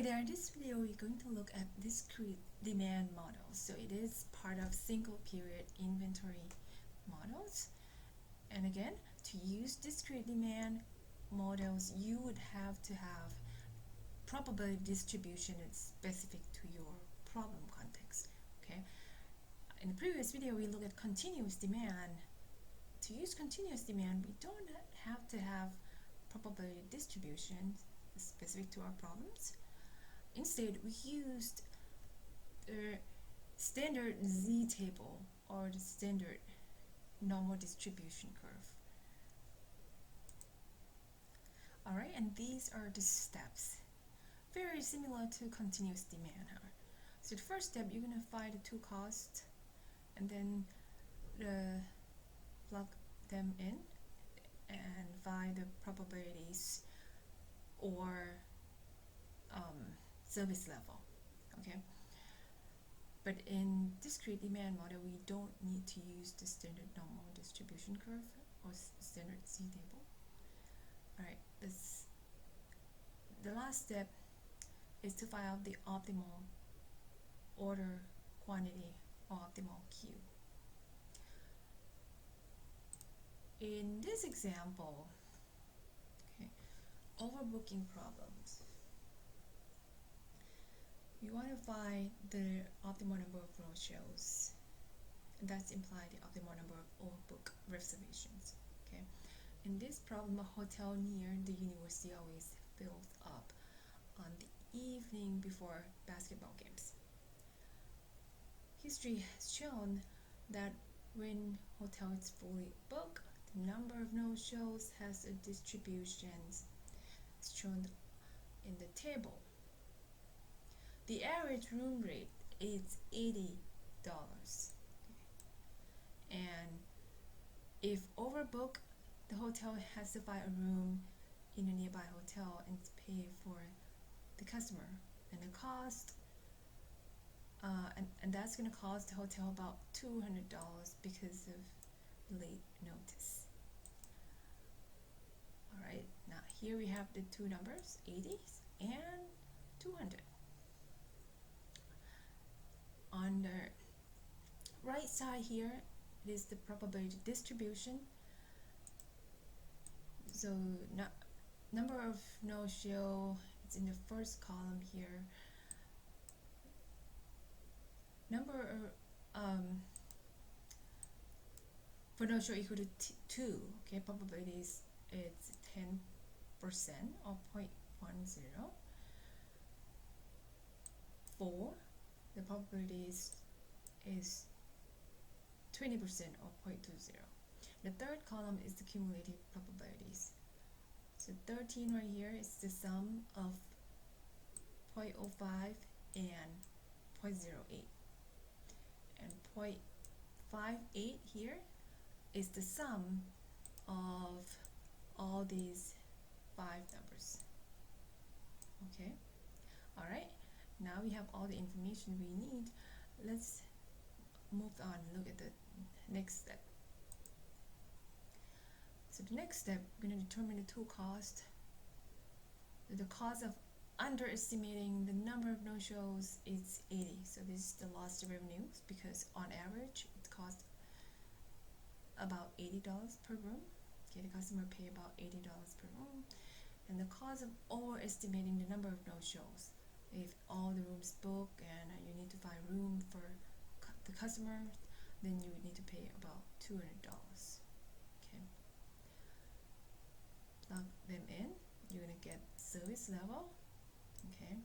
Hi there, in this video we're going to look at discrete demand models. So it is part of single period inventory models. And again, to use discrete demand models, you would have to have probability distribution that's specific to your problem context. Okay. In the previous video we looked at continuous demand. To use continuous demand, we don't have to have probability distribution specific to our problems. Instead, we used the standard Z table or the standard normal distribution curve. Alright, and these are the steps. Very similar to continuous demand. So the first step, you're going to find the two costs and then plug them in and find the probabilities or service level. Okay, but in discrete demand model we don't need to use the standard normal distribution curve or standard Z table. Alright, the last step is to find out the optimal order quantity or optimal Q. In this example, okay, overbooking problems, we want to find the optimal number of no-shows, and that's implied the optimal number of overbook reservations. Okay, in this problem, a hotel near the university always fills up on the evening before basketball games. History has shown that when hotel is fully booked, the number of no-shows has a distribution shown in the table. The average room rate is $80, and if overbooked, the hotel has to find a room in a nearby hotel and pay for the customer, and the cost and that's going to cost the hotel about $200 because of late notice. Alright, now here we have the two numbers, 80 and 200. On the right side here, it is the probability distribution. So number of no-show, it's in the first column here. Number for no-show equal to 2, okay, probabilities it's 10% or 0.10. 4, the probability is 20% or 0.20. The third column is the cumulative probabilities. So 13 right here is the sum of 0.05 and 0.08. And 0.58 here is the sum of all these 5 numbers. Okay, alright, now we have all the information we need. Let's move on and look at the next step. So the next step, we're going to determine the two costs. The cost of underestimating the number of no-shows is 80. So this is the lost revenues, because on average it costs about $80 per room. Okay, the customer pay about $80 per room. And the cost of overestimating the number of no-shows. If all the rooms book and you need to find room for the customer, then you would need to pay about $200. Okay, plug them in, you're gonna get service level. Okay,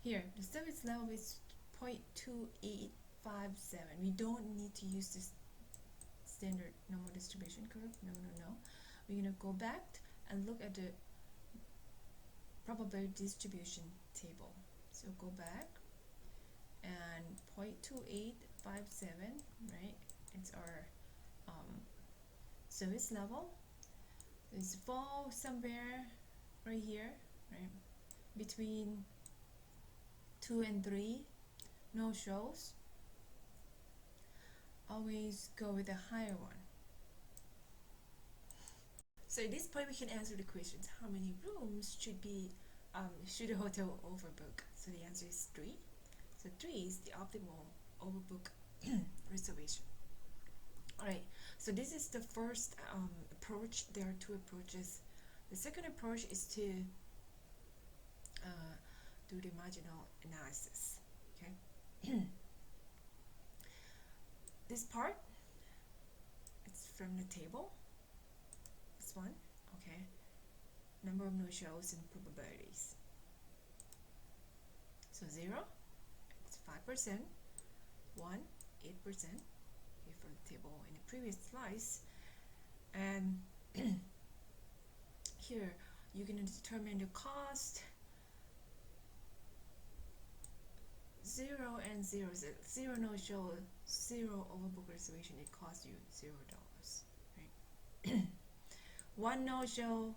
here the service level is 0.2857. We don't need to use this standard normal distribution curve. No. We're gonna go back and look at the probability distribution table. So go back and 0.2857, right? It's our service level. It's fall somewhere right here, right? Between 2 and 3 no shows. Always go with the higher one. So at this point we can answer the questions: how many rooms should be should a hotel overbook? So the answer is 3. So 3 is the optimal overbook reservation. Alright, so this is the first approach. There are 2 approaches. The second approach is to do the marginal analysis. Okay. This part, it's from the table. This one, okay. Number of no-shows and probabilities. So 0, it's 5%, 1, 8%, okay, from the table in the previous slides. And here, you're going to determine the cost. 0 and 0, 0 no-show, 0 overbook reservation, it costs you $0, right? 1 no-show,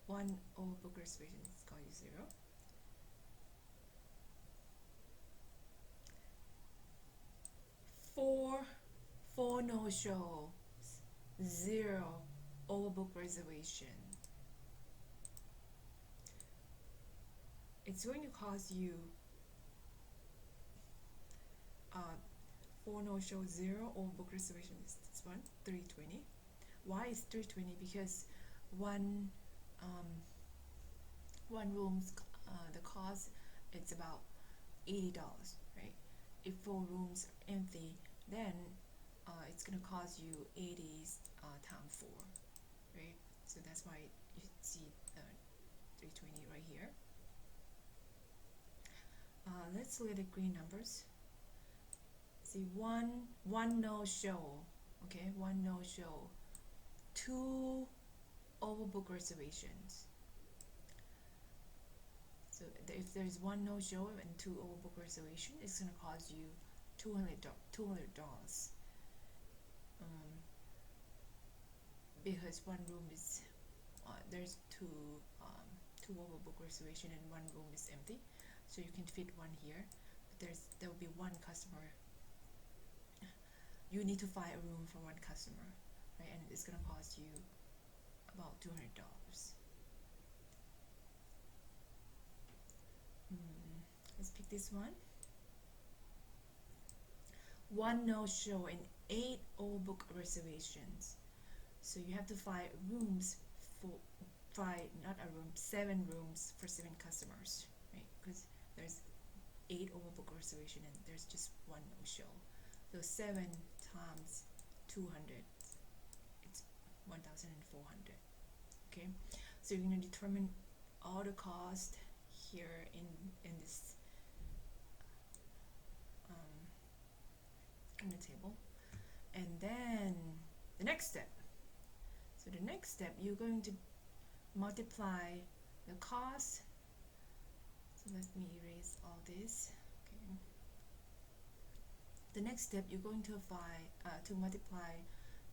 1 overbook reservation, it's cost you 0. 4 no-show, 0 overbook reservation. It's going to cost you 4 no-show, 0 overbook reservation is this one, $320. Why is $320? Because one room's the cost, it's about $80, right? If 4 rooms are empty, then it's gonna cost you 80 times 4, right? So that's why you see 320 right here. Let's look at the green numbers. See, one no-show, okay, 1 no-show, 2 overbook reservations. So if there's 1 no-show and 2 overbook reservation, it's gonna cost you $200. Because 1 room is there's two overbook reservation and 1 room is empty, so you can fit 1 here. But there will be 1 customer. You need to find a room for 1 customer, right? And it's gonna cost you about $200. Let's pick this one. 1 no-show and 8 overbook reservations. So you have to find rooms for not a room, 7 rooms for 7 customers, right? Because there's 8 overbook reservation and there's just 1 no-show. So 7 times 200, it's 1,400. Okay, so you're going to determine all the cost here in this in the table, and then the next step. So the next step, you're going to multiply the cost. So let me erase all this. Okay. The next step, you're going to multiply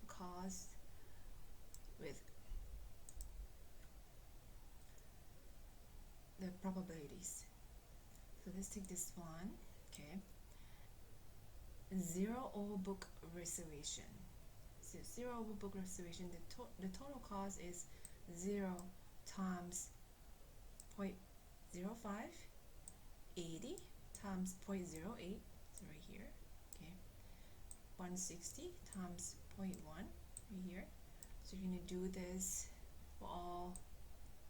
the cost with the probabilities. So let's take this one. Okay. 0 overbook reservation. So 0 overbook reservation, the total cost is 0 times 0.05, 80 times 0.08, so right here, okay, 160 times 0.1 right here. So you're going to do this for all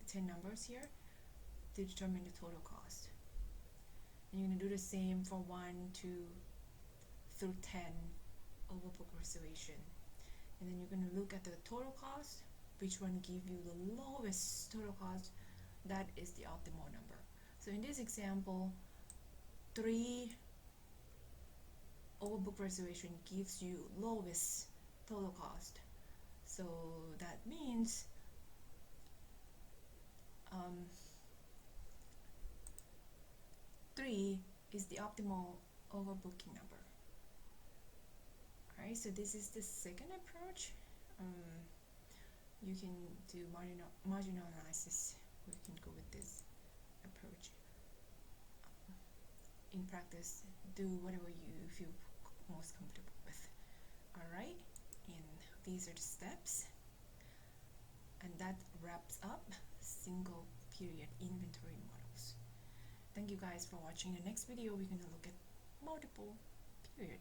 the 10 numbers here to determine the total cost. And you're going to do the same for 1, 2 through 10 overbook reservation. And then you're going to look at the total cost, which one give you the lowest total cost. That is the optimal number. So in this example, 3 overbook reservation gives you lowest total cost. So that means 3 is the optimal overbooking number. Alright, so this is the second approach. You can do marginal analysis. We can go with this approach. In practice, do whatever you feel most comfortable with. Alright, and these are the steps. And that wraps up single period inventory models. thank you guys for watching. The next video we're going to look at multiple period